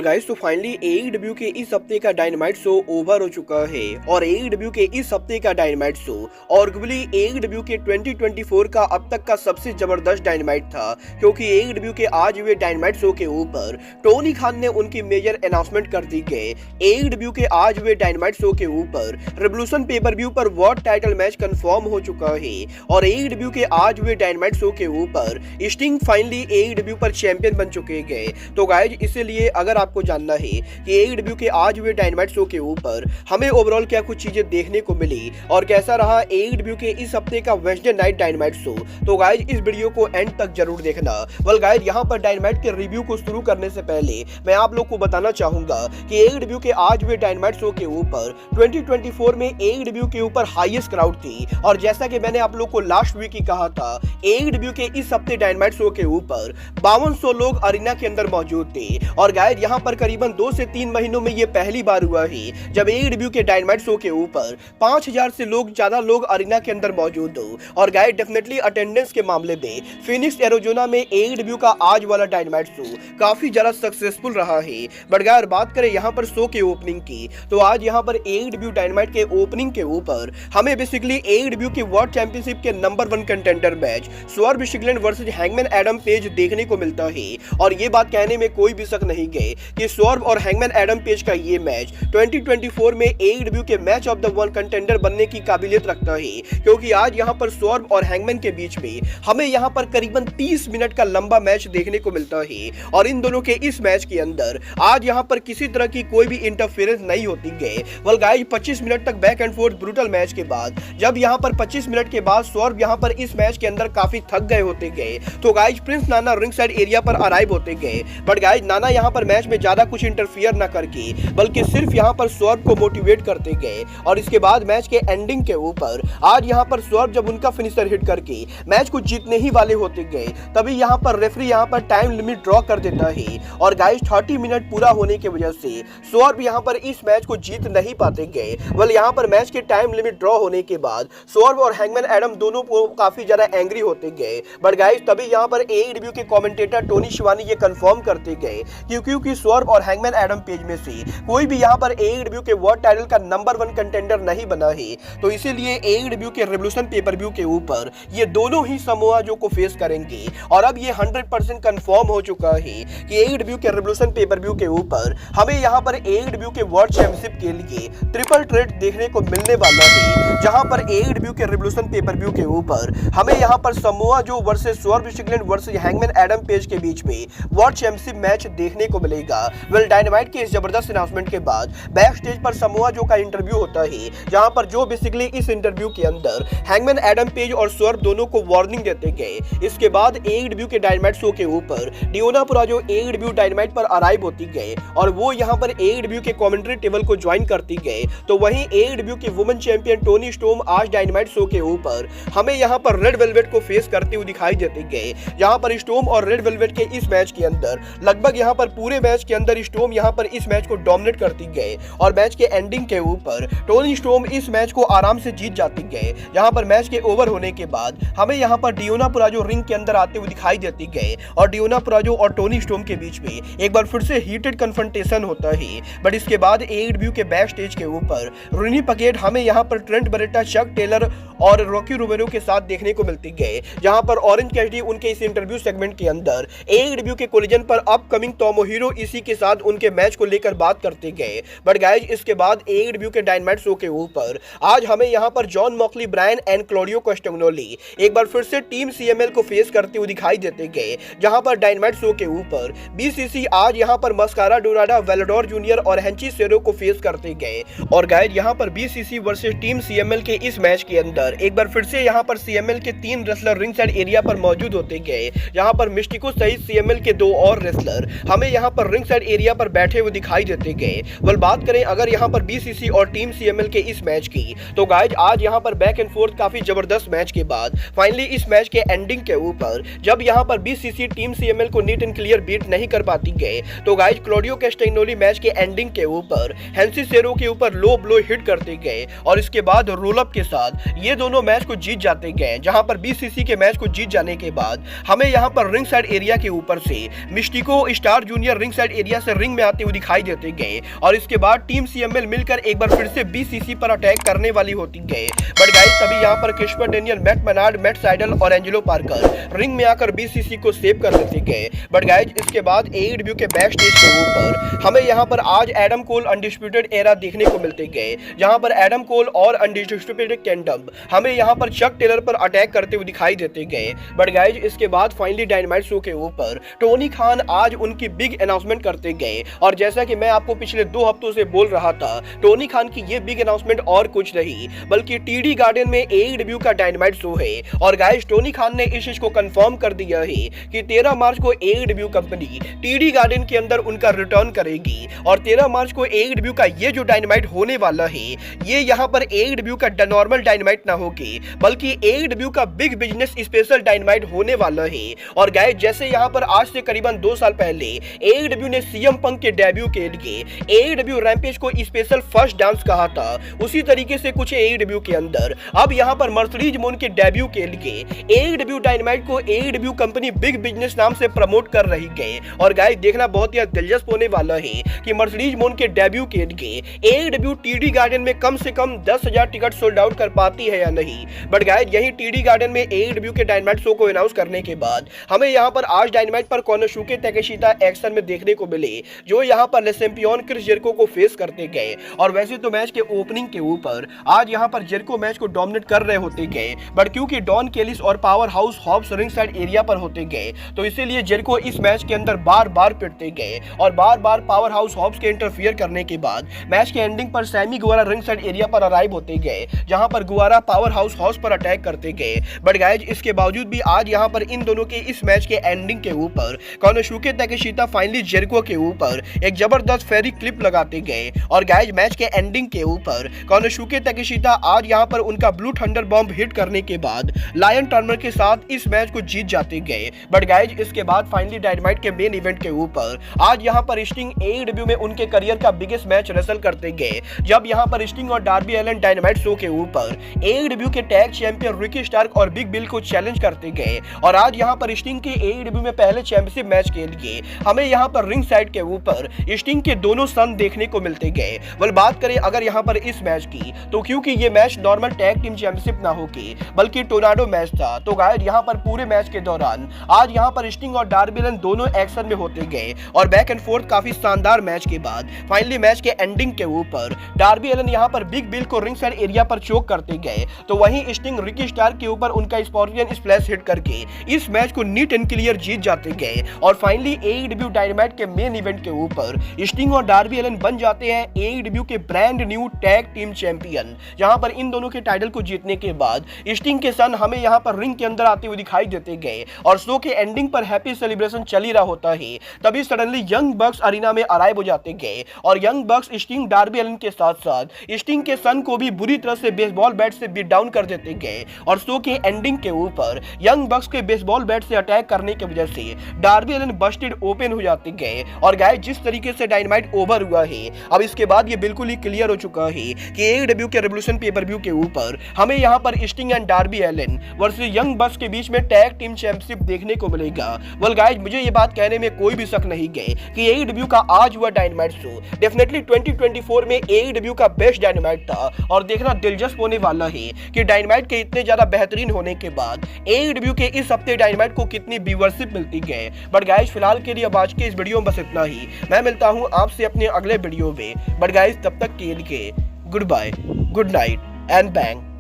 Guys तो finally AEW के इस हफ्ते का डायनामाइट शो ओवर हो चुका है और एईडब्ल्यू के इस हफ्ते का डायनामाइट शो आर्गुबली एईडब्ल्यू के 2024 का अब तक का सबसे जबरदस्त डायनामाइट था, क्योंकि एईडब्ल्यू के आज हुए डायनामाइट शो के ऊपर टोनी खान ने उनकी मेजर अनाउंसमेंट कर दी है। एईडब्ल्यू के आज हुए डायनामाइट शो के ऊपर रेवोल्यूशन पेपर व्यू पर वर्ल्ड टाइटल मैच कंफर्म हो चुका है और एईडब्ल्यू के आज हुए डायनामाइट शो के ऊपर स्टिंग फाइनली एईडब्ल्यू पर चैंपियन बन चुके हैं। तो गाइस इसीलिए अगर आपको जानना है कि एईडब्ल्यू के आज हुए डायनामाइट शो के ऊपर हमें ओवरऑल क्या कुछ चीजें देखने को मिली और कैसा रहा एईडब्ल्यू के इस हफ्ते का वेडनेसडे नाइट डायनामाइट शो, तो गाइस इस वीडियो को एंड तक जरूर देखना। वेल गाइस यहाँ पर डायनामाइट के रिव्यू को शुरू करने से पहले मैं आप लोग को बताना चाहूंगा कि एईडब्ल्यू के आज हुए डायनामाइट शो के ऊपर 2024 में एईडब्ल्यू के ऊपर हाईएस्ट क्राउड थी और जैसा कि मैंने आप लोग को लास्ट वीक ही कहा था, एईडब्ल्यू के इस हफ्ते डायनामाइट शो के ऊपर 5200 लोग अरीना के अंदर मौजूद थे और गाइस यहाँ पर करीबन 2 से 3 महीनों में ये पहली बार हुआ है जब एईडब्ल्यू के डायनामाइट शो के ऊपर 5000 से ज्यादा लोग अरीना के अंदर मौजूद हो। और गाइस डेफिनेटली अटेंडेंस के मामले में फिनिक्स एरिजोना में एईडब्ल्यू का आज वाला डायनामाइट शो काफी ज्यादा सक्सेसफुल रहा है। बट गाइस बात करें यहाँ पर शो के ओपनिंग की, तो आज यहाँ पर एईडब्ल्यू डायनामाइट के ओपनिंग के ऊपर हमें बेसिकली एईडब्ल्यू की वर्ल्ड चैंपियनशिप के नंबर 1 कंटेंडर मैच स्वर्ग शिगलैंड वर्सेस हैंगमैन एडम पेज देखने को मिलता है। और ये बात कहने में कोई भी शक नहीं है कि स्वर्ग और हैंगमैन एडम पेज का ये मैच 2024 में एईडब्ल्यू के match of the world contender बनने की काबिलियत रखता है, क्योंकि आज यहाँ पर स्वर्ग और हैंगमैन के बीच में हमें यहाँ पर करीबन 30 मिनट का लंबा मैच देखने को मिलता है और इन दोनों के इस मैच के अंदर आज यहाँ पर किसी तरह की कोई भी इंटरफेरेंस नहीं होती है। वेल गाइस 25 मिनट तक back and fourth brutal match के बाद जब यहाँ पर 25 मिनट के बाद स्वर्ग यहाँ पर इस मैच के अंदर काफी थक गए होते गए, तो गाइस प्रिंस नाना रिंग साइड एरिया पर अराइव होते गए। बट गाइस नाना यहाँ पर मैच में ज्यादा कुछ इंटरफियर ना करके बल्कि सिर्फ यहाँ पर स्वर्ग को मोटिवेट करते गए और इसके बाद मैच के एंडिंग के ऊपर आज यहाँ पर स्वर्ग जब उनका फिनिशर हिट करके मैच को जीतने ही वाले होते गए, तभी यहाँ पर रेफरी यहाँ पर टाइम लिमिट ड्रॉ कर देता है और गाइस 30 मिनट पूरा होने की वजह से स्वर्ग यहाँ पर इस मैच को जीत नहीं पाते गए। वेल यहाँ पर मैच के टाइम लिमिट ड्रॉ होने के बाद स्वर्ग और हैंगमैन एडम दोनों को काफी ज्यादा एंग्री होते गए। बट गाइस तभी यहाँ पर एईडब्ल्यू के कमेंटेटर टोनी शिवानी ये कंफर्म करते गए क्योंकि स्वर्ग और हैंगमैन एडम पेज में से कोई भी यहाँ पर एईडब्ल्यू के वर्ल्ड टाइटल का नंबर 1 कंटेंडर नहीं बना है, तो इसीलिए एईडब्ल्यू के रेवोल्यूशन पेपर व्यू के ऊपर ये दोनों ही समोआ जो को फेस करेंगे। और अब ये 100% कंफर्म हो चुका है कि एईडब्ल्यू के रेवोल्यूशन पेपर व्यू के ऊपर हमें यहाँ पर एईडब्ल्यू के वर्ल्ड चैंपियनशिप के लिए ट्रिपल थ्रेट देखने को मिलने वाला है, जहां पर एईडब्ल्यू के रेवोल्यूशन पेपर व्यू के ऊपर हमें यहाँ पर समोआ जो वर्सेस स्वर्ग शिगलैंड वर्सेस हैंगमैन एडम पेज के बीच में वर्ल्ड चैंपियनशिप मैच देखने को मिलेगा। वेल डायनामाइट के इस जबरदस्त अनाउंसमेंट के बाद बैक स्टेज पर समोआ जो का इंटरव्यू होता है, जहां पर जो बेसिकली इस इंटरव्यू के अंदर हैंगमैन एडम पेज और स्वर्ग दोनों को वार्निंग देते गए। इसके बाद एईडब्ल्यू के डायनामाइट शो के ऊपर डियोना पुराजो एईडब्ल्यू डायनामाइट पर अराइव होती गए और वो यहाँ पर एईडब्ल्यू के कमेंट्री टेबल को ज्वाइन करती गए। तो वहीं एईडब्ल्यू की वुमेन चैंपियन टोनी स्टॉर्म आज डायनामाइट शो के ऊपर हमें यहाँ पर रेड वेलवेट को फेस करते हुए दिखाई देते गए, जहाँ पर स्टॉर्म और रेड वेलवेट के इस मैच के अंदर लगभग यहाँ पर पूरे मैच के अंदर स्टॉर्म यहाँ पर इस मैच को डोमिनेट करती गए और मैच के एंडिंग के ऊपर टोनी स्टॉर्म इस मैच को आराम से जीत जाती गए। जहाँ पर मैच के ओवर होने के बाद हमें यहाँ पर डियोना पुराजो रिंग के अंदर आते हुए दिखाई देती गए और डियोना पुराजो और टोनी स्टॉर्म के बीच में एक बार फिर से हीटेड कन्फ्रंटेशन होता है। बट इसके बाद एईडब्ल्यू के बैक स्टेज के ऊपर रूनी पकेट हमें यहाँ पर ट्रेंट बरेटा, चक टेलर और रॉकी रोमेरो के साथ देखने को मिलती गए, जहां पर ऑरेंज कैसिडी उनके इस इंटरव्यू सेगमेंट के अंदर एईडब्ल्यू के कोलिजन पर अपकमिंग तोमोहिरो इसी के साथ उनके मैच को लेकर बात करते गए। बट गाइस इसके बाद एईडब्ल्यू के डायनामाइट शो के ऊपर आज हमें यहाँ पर John Moxley, Bryan and Claudio Castagnoli एक बार फिर से टीम सीएमएल को फेस करते हुए दिखाई देते गए, जहां पर डायनामाइट शो के ऊपर बीसीसी आज यहाँ पर मस्कारा डोराडा, वेलाडोर जूनियर और हेंची सेरो को फेस करते गए। और गाइस यहाँ पर बीसीसी वर्सेस टीम सीएमएल के इस मैच के अंदर एक बार फिर से यहाँ पर सीएमएल के 3 रेसलर रिंग साइड एरिया पर मौजूद होते गए, जहाँ पर मिस्टिको सहित सीएमएल के 2 और रेसलर हमें यहाँ पर रिंग साइड एरिया पर बैठे हुए दिखाई देते गए। वेल बात करें अगर यहाँ पर बीसीसी और टीम सीएमएल के इस मैच की, तो गाइस आज यहाँ पर बैक एंड फोर्थ काफी जबरदस्त मैच के बाद फाइनली इस मैच के एंडिंग के ऊपर जब यहाँ पर बीसीसी टीम सीएमएल को नीट एंड क्लियर बीट नहीं कर पाती गए, तो गाइस क्लॉडियो कैस्टेग्नोली मैच के एंडिंग के ऊपर हेंसी सेरो के ऊपर लो ब्लो हिट करते गए और इसके बाद रोल अप के साथ ये दोनों मैच को जीत जाते गए। जहां पर बीसीसी के मैच को जीत जाने के बाद हमें यहां पर रिंग साइड एरिया के ऊपर से Mistico, star junior ring side side area से रिंग में आते हुए दिखाई देते गए और इसके बाद टीम CML मिलकर एक बार फिर से BCC पर अटैक करने वाली होती गए। बट गाइस तभी यहाँ पर Christopher Daniel, Matt Menard, Matt Sydal और एंजेलो पार्कर रिंग में आकर BCC को सेव कर लेते गए। बट गाइस इसके बाद AEW के बैक स्टेज के ऊपर हमें यहाँ पर आज एडम कोल अनडिस्प्यूटेड एरा देखने को मिलते गए, जहाँ पर एडम कोल और अनडिस्प्यूटेड किंगडम हमें यहाँ पर चक टेलर पर अटैक करते हुए दिखाई देते गए। बट गाइस इसके बाद फाइनली डायनामाइट शो के ऊपर टोनी खान आज उनकी बिग अनाउंसमेंट करते गए और जैसा कि मैं आपको पिछले 2 हफ्तों से बोल रहा था, टोनी खान की ये बिग अनाउंसमेंट और कुछ नहीं बल्कि TD गार्डन में AEW का डायनामाइट शो है। और गाइस टोनी खान ने इस चीज को कंफर्म कर दिया है कि 13 मार्च को AEW कंपनी TD गार्डन के अंदर उनका रिटर्न करेगी और 13 मार्च को AEW का ये जो डायनामाइट होने वाला है ये यहाँ पर AEW का नॉर्मल डायनामाइट ना होगी बल्कि AEW का बिग बिजनेस स्पेशल डायनामाइट होने वाला है। और गाइस जैसे यहाँ पर आज से करीबन 2 साल पहले AEW ने CM पंक के डेब्यू के लिए AEW रैम्पेज को स्पेशल फर्स्ट डांस कहा था, उसी तरीके से कुछ AEW के अंदर अब यहाँ पर मर्सिडीज मोन के डेब्यू के लिए AEW डायनामाइट को AEW कंपनी बिग बिजनेस नाम से प्रमोट कर रही है। और गाइस देखना बहुत ही दिलचस्प होने वाला है कि मर्सिडीज मोन के डेब्यू के लिए AEW TD गार्डन में कम से कम 10,000 टिकट सोल्ड आउट कर पाती है या नहीं। बट गाइस यही TD गार्डन में AEW के डायनामाइट शो को अनाउंस करने के बाद हमें यहाँ पर आज डायनामाइट पर कोनोसुके ताकेशिता एक्शन में देखने को मिले, जो यहाँ पर ले चैंपियन क्रिस जेरिको को फेस करते गए। और वैसे तो मैच के ओपनिंग के ऊपर आज यहाँ पर जेरिको मैच को डोमिनेट कर रहे होते गए, बट क्योंकि डॉन केलिस और Powerhouse Hobbs ringside area पर होते गए तो इसीलिए जेरिको इस मैच के अंदर बार बार पिटते गए और बार बार पावर हाउस हॉब्स के इंटरफियर करने के बाद मैच के एंडिंग पर सैमी गुवारा रिंग साइड एरिया पर अराइव होते गए, जहां पर गुवारा पावर हाउस हॉब्स पर अटैक करते गए। बट गाइस इसके बावजूद भी आज यहाँ पर इन दोनों के इस मैच के एंडिंग के ऊपर कोनोसुके ताकेशिता फाइनली जेरिको के ऊपर एक जबरदस्त फेरी क्लिप लगाते गए। और गाइस मैच के एंडिंग के ऊपर कोनोसुके ताकेशिता आज यहाँ पर उनका ब्लू थंडर बॉम्ब हिट करने के बाद लायन टर्नर के साथ इस मैच को जीत जाते गए। बट गाइस इसके बाद फाइनली डायनामाइट के मेन इवेंट के ऊपर आज यहाँ पर स्टिंग AEW में उनके करियर का बिगेस्ट मैच रेसल करते गए, जब यहाँ पर स्टिंग और डार्बी एलन डायनामाइट शो के ऊपर AEW के टैग चैंपियन रिकी स्टार्क और बिग बिल को चैलेंज करते गए। और आज यहाँ पर स्टिंग के AEW में पहले चैंपियनशिप मैच के लिए हमें यहाँ पर रिंग साइड के ऊपर स्टिंग के दोनों सन देखने को मिलते गए। वेल बात करें अगर यहाँ पर इस मैच की तो क्योंकि ये match normal tag team championship ना होगी बल्कि टोर्नाडो मैच था, तो गाइस यहाँ पर पूरे मैच के दौरान आज यहाँ पर स्टिंग और डार्बी एलन दोनों एक्शन में होते गए और बैक एंड फोर्थ काफी शानदार मैच के बाद फाइनली मैच के एंडिंग के ऊपर डार्बी एलन यहाँ पर बिग बिल को रिंग साइड एरिया पर चोक करते गए, तो वहीं स्टिंग रिकी स्टार्क के ऊपर उनका स्कॉर्पियन स्प्लैश हिट करके इस मैच को नीट एंड क्लियर जीत जाते गए। और फाइनली AEW डायनामाइट के मेन इवेंट के ऊपर स्टिंग और डार्बी एलन बन जाते हैं AEW के brand new tag team champion, जहां पर इन दोनों के टाइटल को जीतने के बाद स्टिंग के सन हमें यहां पर रिंग के अंदर आते हुए दिखाई देते गए और शो के एंडिंग पर हैप्पी सेलिब्रेशन चल ही रहा होता है। तभी सडनली यंग बक्स अरीना में अराइव हो जाते गए और Young Bucks Sting Darby Allin के साथ साथ स्टिंग के सन को भी बुरी तरह से बेसबॉल बैट से बीट डाउन कर देते गए और शो के एंडिंग के ऊपर यंग बक्स के बेसबॉल बैट से अटैक करने की वजह से डार्बी एलन बस्टेड ओपन हो जाते गए। और गाइस जिस तरीके से डायनामाइट ओवर हुआ है अब इसके बाद ये बिल्कुल ही क्लियर हो चुका है कि AEW के रेवोल्यूशन पेपर व्यू के ऊपर हमें यहाँ पर Sting and Darby Allin versus Young Bucks के बीच में टैग टीम चैंपियनशिप देखने को मिलेगा। वेल गाइस मुझे ये बात कहने में कोई भी शक नहीं है कि AEW का आज हुआ डायनामाइट शो डेफिनेटली 2024 में AEW का बेस्ट डायनामाइट था और देखना दिलचस्प होने वाला है कि डायनामाइट के इतने ज्यादा बेहतरीन होने के बाद AEW के इस हफ्ते डायनामाइट को कितनी व्यूअरशिप मिलती है। बट गाइस फिलहाल के लिए अब आज के इस वीडियो में बस इतना ही, मैं मिलता हूँ आपसे अपने अगले वीडियो में। बट गाइस तब तक के लिए goodbye, good night and bang.